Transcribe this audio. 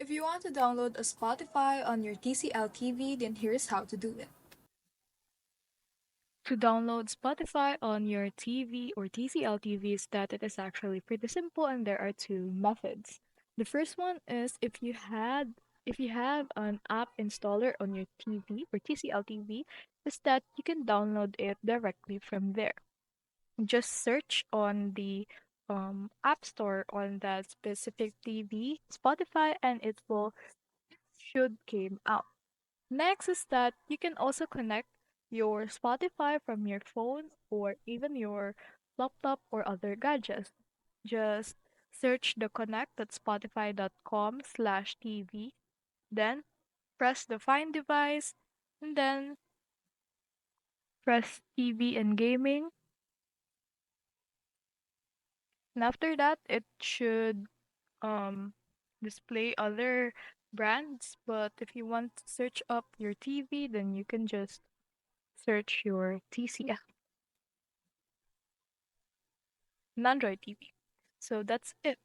If you want to download a Spotify on your TCL TV, then here's how to do it. To download Spotify on your TV or TCL TV is that it is actually pretty simple and there are two methods. The first one is if you have an app installer on your TV or TCL TV, is that you can download it directly from there. Just search on the app store on that specific TV, Spotify, and it will should came out. Next is that you can also connect your Spotify from your phone or even your laptop or other gadgets. Just search the connect.spotify.com/TV, then press the find device, and then press TV and gaming. And after that, it should um, display other brands. But if you want to search up your TV, then you can just search your TCL, an Android TV. So that's it.